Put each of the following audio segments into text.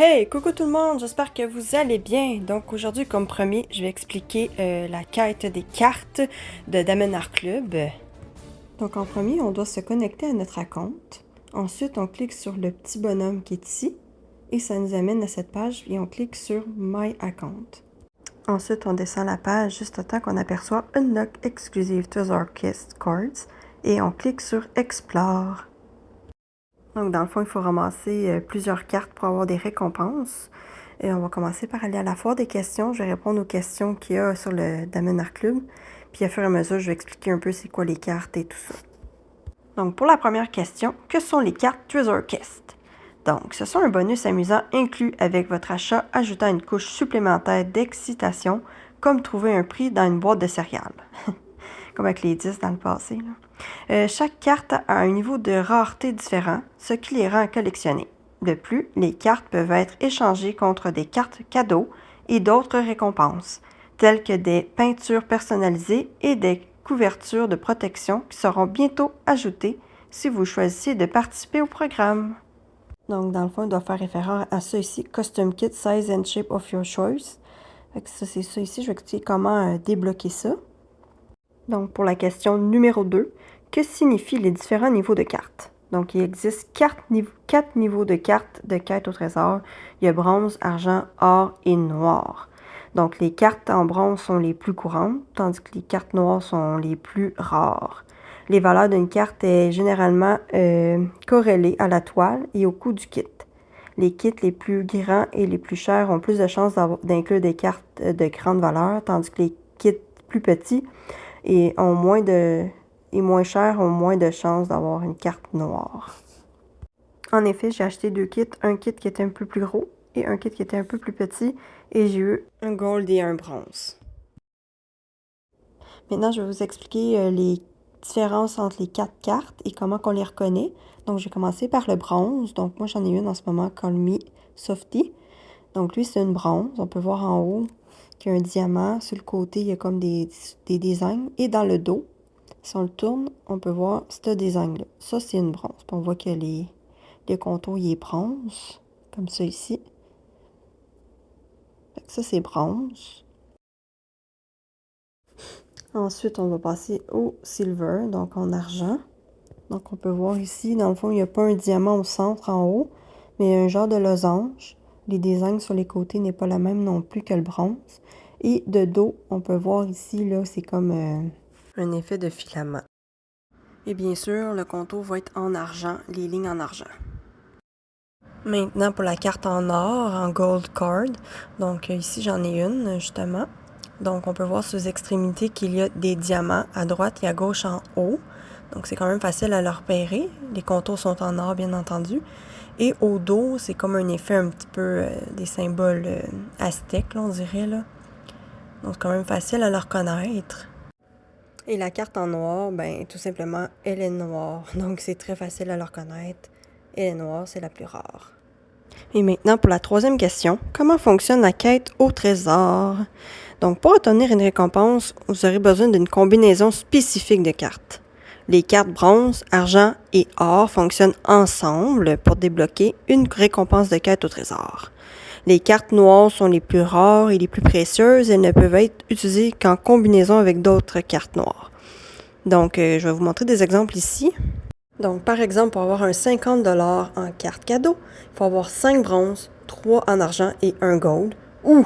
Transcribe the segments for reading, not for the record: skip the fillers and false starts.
Hey, coucou tout le monde, j'espère que vous allez bien. Donc aujourd'hui, comme promis, je vais expliquer la quête des cartes de Damen Art Club. Donc en premier, on doit se connecter à notre compte. Ensuite, on clique sur le petit bonhomme qui est ici et ça nous amène à cette page et on clique sur My Account. Ensuite, on descend la page juste au temps qu'on aperçoit Unlock Exclusive Treasure Chest Cards et on clique sur Explore. Donc, dans le fond, il faut ramasser plusieurs cartes pour avoir des récompenses. Et on va commencer par aller à la foire des questions. Je vais répondre aux questions qu'il y a sur le Damen Art Club. Puis, à fur et à mesure, je vais expliquer un peu c'est quoi les cartes et tout ça. Donc, pour la première question, que sont les cartes Treasure Chest? Donc, ce sont un bonus amusant inclus avec votre achat, ajoutant une couche supplémentaire d'excitation, comme trouver un prix dans une boîte de céréales. Comme avec les 10 dans le passé, là. Chaque carte a un niveau de rareté différent, ce qui les rend à collectionner. De plus, les cartes peuvent être échangées contre des cartes cadeaux et d'autres récompenses, telles que des peintures personnalisées et des couvertures de protection qui seront bientôt ajoutées si vous choisissez de participer au programme. Donc, dans le fond, il doit faire référence à ça ici, Custom Kit Size and Shape of Your Choice. Ça, c'est ça ici. Je vais expliquer comment débloquer ça. Donc, pour la question numéro 2, que signifient les différents niveaux de cartes? Donc, il existe 4 niveaux de cartes de quête au trésor. Il y a bronze, argent, or et noir. Donc, les cartes en bronze sont les plus courantes, tandis que les cartes noires sont les plus rares. Les valeurs d'une carte est généralement corrélées à la toile et au coût du kit. Les kits les plus grands et les plus chers ont plus de chances d'inclure des cartes de grande valeur, tandis que les kits plus petits et moins chers ont moins de chances d'avoir une carte noire. En effet, j'ai acheté 2 kits, un kit qui était un peu plus gros et un kit qui était un peu plus petit, et j'ai eu un gold et un bronze. Maintenant, je vais vous expliquer les différences entre les 4 cartes et comment on les reconnaît. Donc, je vais commencer par le bronze. Donc, moi, j'en ai une en ce moment, Call Me Softy. Donc, lui, c'est une bronze. On peut voir en haut qu'il y a un diamant. Sur le côté, il y a comme des designs. Et dans le dos, si on le tourne, on peut voir ce design-là. Ça, c'est une bronze. Puis on voit que le contour, il est bronze, comme ça ici. Ça, c'est bronze. Ensuite, on va passer au silver, donc en argent. Donc, on peut voir ici, dans le fond, il n'y a pas un diamant au centre, en haut, mais un genre de losange. Les designs sur les côtés n'est pas la même non plus que le bronze. Et de dos, on peut voir ici, là, c'est comme un effet de filament. Et bien sûr, le contour va être en argent, les lignes en argent. Maintenant, pour la carte en or, en gold card. Donc, ici, j'en ai une, justement. Donc, on peut voir sur les extrémités qu'il y a des diamants à droite et à gauche en haut. Donc, c'est quand même facile à le repérer. Les contours sont en or, bien entendu. Et au dos, c'est comme un effet un petit peu des symboles aztèques, là, on dirait, là. Donc, c'est quand même facile à le reconnaître. Et la carte en noir, ben, tout simplement, elle est noire. Donc, c'est très facile à le reconnaître. Elle est noire, c'est la plus rare. Et maintenant, pour la troisième question, comment fonctionne la quête au trésor? Donc, pour obtenir une récompense, vous aurez besoin d'une combinaison spécifique de cartes. Les cartes bronze, argent et or fonctionnent ensemble pour débloquer une récompense de quête au trésor. Les cartes noires sont les plus rares et les plus précieuses. Elles ne peuvent être utilisées qu'en combinaison avec d'autres cartes noires. Donc, je vais vous montrer des exemples ici. Donc, par exemple, pour avoir un 50$ en carte cadeau, il faut avoir 5 bronzes, 3 en argent et 1 gold, ou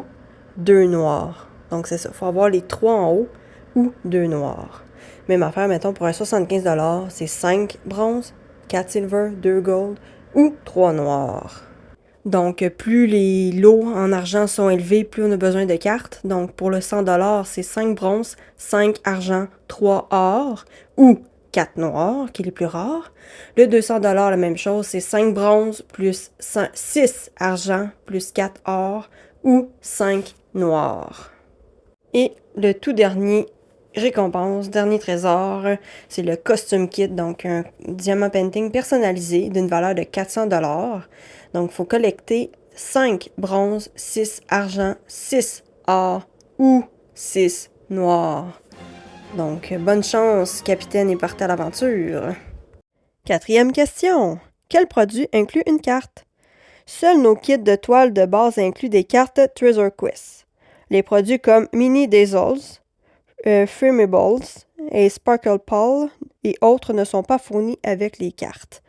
2 noirs. Donc, c'est ça. Il faut avoir les 3 en haut ou 2 noirs. Même affaire, mettons, pour un 75$, c'est 5 bronzes, 4 silver, 2 gold ou 3 noirs. Donc, plus les lots en argent sont élevés, plus on a besoin de cartes. Donc, pour le 100$, c'est 5 bronzes, 5 argent, 3 or ou 4 noirs, qui est les plus rares. Le 200$, la même chose, c'est 5 bronzes plus 6 argent plus 4 or ou 5 noirs. Et le tout dernier récompense, dernier trésor, c'est le Custom Kit, donc un diamant painting personnalisé d'une valeur de 400$. Donc, il faut collecter 5 bronzes, 6 argent, 6 or ou 6 noirs. Donc, bonne chance, capitaine, et partez à l'aventure. Quatrième question. Quel produit inclut une carte? Seuls nos kits de toile de base incluent des cartes Treasure Quest. Les produits comme Mini Dazzles, Frameables et Sparkle Pal et autres ne sont pas fournis avec les cartes.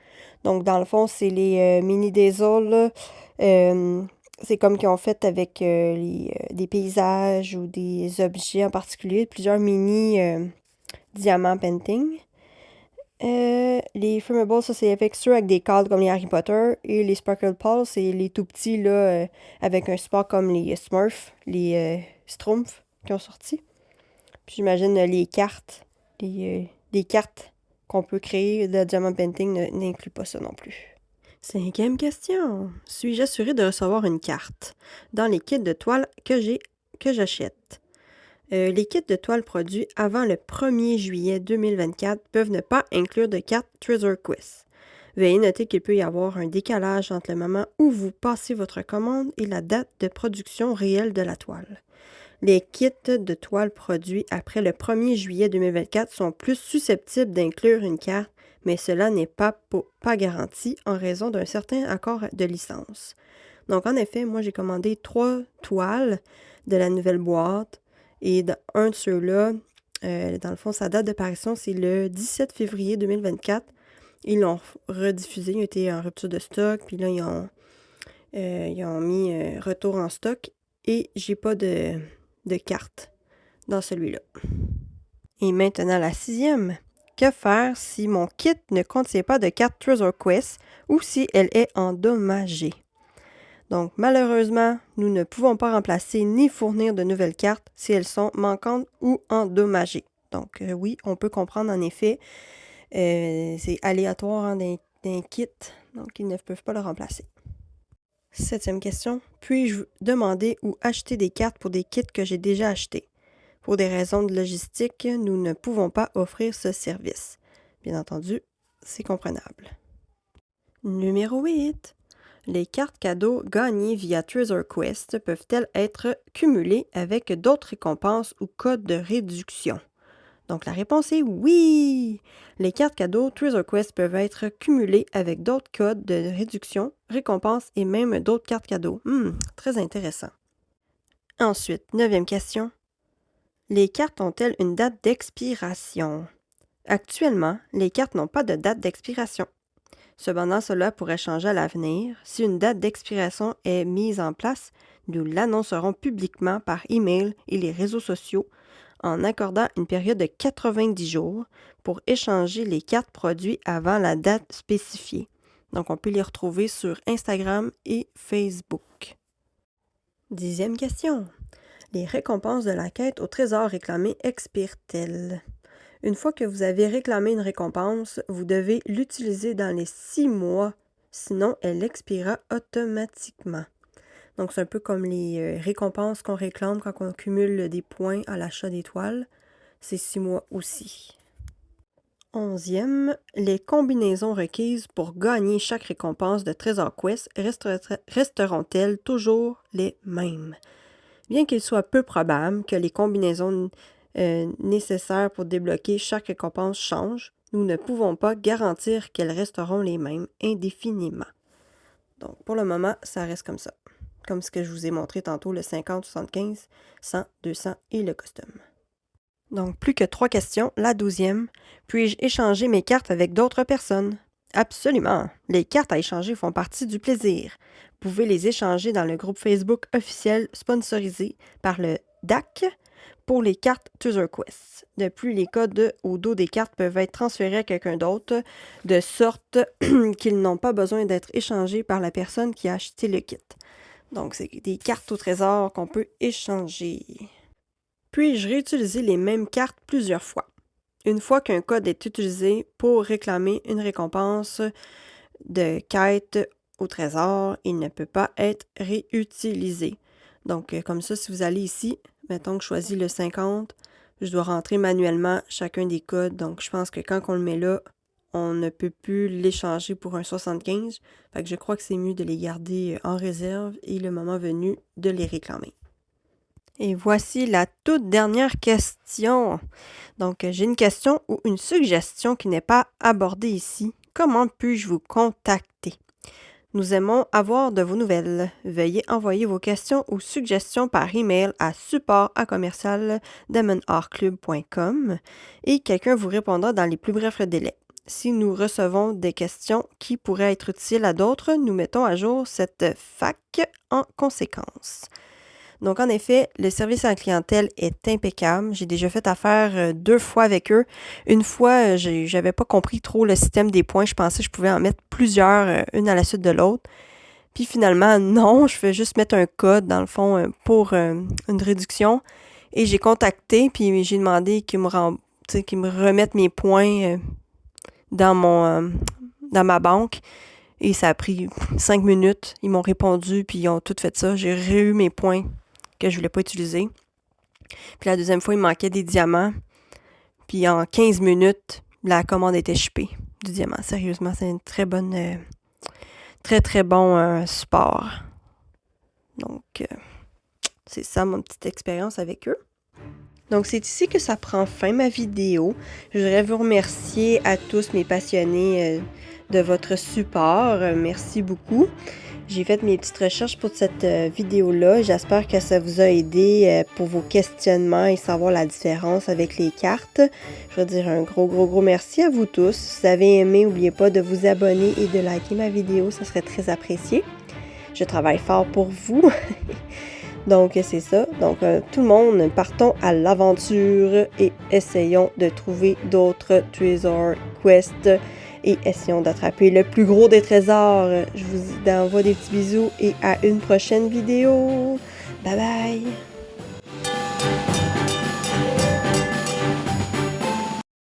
Donc, dans le fond, c'est les Mini Dazzles. C'est comme qu'ils ont fait avec des paysages ou des objets en particulier, plusieurs mini diamants painting. Les Frameables, ça c'est avec ceux avec des cadres comme les Harry Potter. Et les Sparkle Pal, c'est les tout petits là, avec un support comme les Smurfs, les Schtroumpfs qui ont sorti. Puis j'imagine les cartes, les cartes qu'on peut créer de Diamond Painting n'incluent pas ça non plus. 5e question. Suis-je assuré de recevoir une carte dans les kits de toile que j'achète? Les kits de toile produits avant le 1er juillet 2024 peuvent ne pas inclure de carte Treasure Quest. Veuillez noter qu'il peut y avoir un décalage entre le moment où vous passez votre commande et la date de production réelle de la toile. Les kits de toile produits après le 1er juillet 2024 sont plus susceptibles d'inclure une carte, mais cela n'est pas garanti en raison d'un certain accord de licence. Donc, en effet, moi, j'ai commandé 3 toiles de la nouvelle boîte et un de ceux-là, dans le fond, sa date d'apparition, c'est le 17 février 2024. Ils l'ont rediffusé, ils ont été en rupture de stock, puis là, ils ont mis retour en stock et j'ai pas de carte dans celui-là. Et maintenant, la 6e. Que faire si mon kit ne contient pas de carte Treasure Quest ou si elle est endommagée? Donc, malheureusement, nous ne pouvons pas remplacer ni fournir de nouvelles cartes si elles sont manquantes ou endommagées. Donc, oui, on peut comprendre en effet, c'est aléatoire d'un kit, donc ils ne peuvent pas le remplacer. 7e question. Puis-je demander ou acheter des cartes pour des kits que j'ai déjà achetés? Pour des raisons de logistique, nous ne pouvons pas offrir ce service. Bien entendu, c'est comprenable. Numéro 8. Les cartes cadeaux gagnées via Treasure Quest peuvent-elles être cumulées avec d'autres récompenses ou codes de réduction? Donc la réponse est oui! Les cartes cadeaux Treasure Quest peuvent être cumulées avec d'autres codes de réduction, récompenses et même d'autres cartes cadeaux. Très intéressant. Ensuite, 9e question. Les cartes ont-elles une date d'expiration? Actuellement, les cartes n'ont pas de date d'expiration. Cependant, cela pourrait changer à l'avenir. Si une date d'expiration est mise en place, nous l'annoncerons publiquement par email et les réseaux sociaux en accordant une période de 90 jours pour échanger les cartes produites avant la date spécifiée. Donc, on peut les retrouver sur Instagram et Facebook. 10e question. Les récompenses de la quête au trésor réclamé expirent-elles? Une fois que vous avez réclamé une récompense, vous devez l'utiliser dans les 6 mois, sinon elle expirera automatiquement. Donc, c'est un peu comme les récompenses qu'on réclame quand on cumule des points à l'achat d'étoiles. C'est 6 mois aussi. 11e, les combinaisons requises pour gagner chaque récompense de Treasure Quest resteront-elles toujours les mêmes? Bien qu'il soit peu probable que les combinaisons nécessaires pour débloquer chaque récompense changent, nous ne pouvons pas garantir qu'elles resteront les mêmes indéfiniment. Donc, pour le moment, ça reste comme ça. Comme ce que je vous ai montré tantôt, le 50, 75, 100, 200 et le custom. Donc, plus que 3 questions. La 12e. Puis-je échanger mes cartes avec d'autres personnes? Absolument. Les cartes à échanger font partie du plaisir. Vous pouvez les échanger dans le groupe Facebook officiel sponsorisé par le DAC pour les cartes Treasure Quest. De plus, les codes au dos des cartes peuvent être transférés à quelqu'un d'autre, de sorte qu'ils n'ont pas besoin d'être échangés par la personne qui a acheté le kit. Donc, c'est des cartes au trésor qu'on peut échanger. Puis-je réutiliser les mêmes cartes plusieurs fois? Une fois qu'un code est utilisé pour réclamer une récompense de quête au trésor, il ne peut pas être réutilisé. Donc, comme ça, si vous allez ici, mettons que je choisis le 50, je dois rentrer manuellement chacun des codes. Donc, je pense que quand on le met là, on ne peut plus l'échanger pour un 75. Fait que je crois que c'est mieux de les garder en réserve et le moment venu de les réclamer. Et voici la toute dernière question. Donc, j'ai une question ou une suggestion qui n'est pas abordée ici. Comment puis-je vous contacter? Nous aimons avoir de vos nouvelles. Veuillez envoyer vos questions ou suggestions par email à support@demonartclub.com et quelqu'un vous répondra dans les plus brefs délais. Si nous recevons des questions qui pourraient être utiles à d'autres, nous mettons à jour cette fac en conséquence. Donc, en effet, le service à la clientèle est impeccable. J'ai déjà fait affaire 2 fois avec eux. Une fois, j'avais pas compris trop le système des points. Je pensais que je pouvais en mettre plusieurs, une à la suite de l'autre. Puis finalement, non, je fais juste mettre un code, dans le fond, pour une réduction. Et j'ai contacté, puis j'ai demandé qu'ils me remettent mes points dans ma banque. Et ça a pris 5 minutes. Ils m'ont répondu, puis ils ont tout fait ça. J'ai eu mes points que je voulais pas utiliser. Puis la deuxième fois, il me manquait des diamants. Puis en 15 minutes, la commande était shippée du diamant. Sérieusement, c'est une très bonne... très, très bon support. Donc, c'est ça mon petite expérience avec eux. Donc, c'est ici que ça prend fin, ma vidéo. Je voudrais vous remercier à tous mes passionnés de votre support. Merci beaucoup. J'ai fait mes petites recherches pour cette vidéo-là. J'espère que ça vous a aidé pour vos questionnements et savoir la différence avec les cartes. Je veux dire un gros merci à vous tous. Si vous avez aimé, n'oubliez pas de vous abonner et de liker ma vidéo. Ça serait très apprécié. Je travaille fort pour vous. Donc, c'est ça. Donc, tout le monde, partons à l'aventure et essayons de trouver d'autres Treasure Quest et essayons d'attraper le plus gros des trésors. Je vous envoie des petits bisous et à une prochaine vidéo. Bye bye!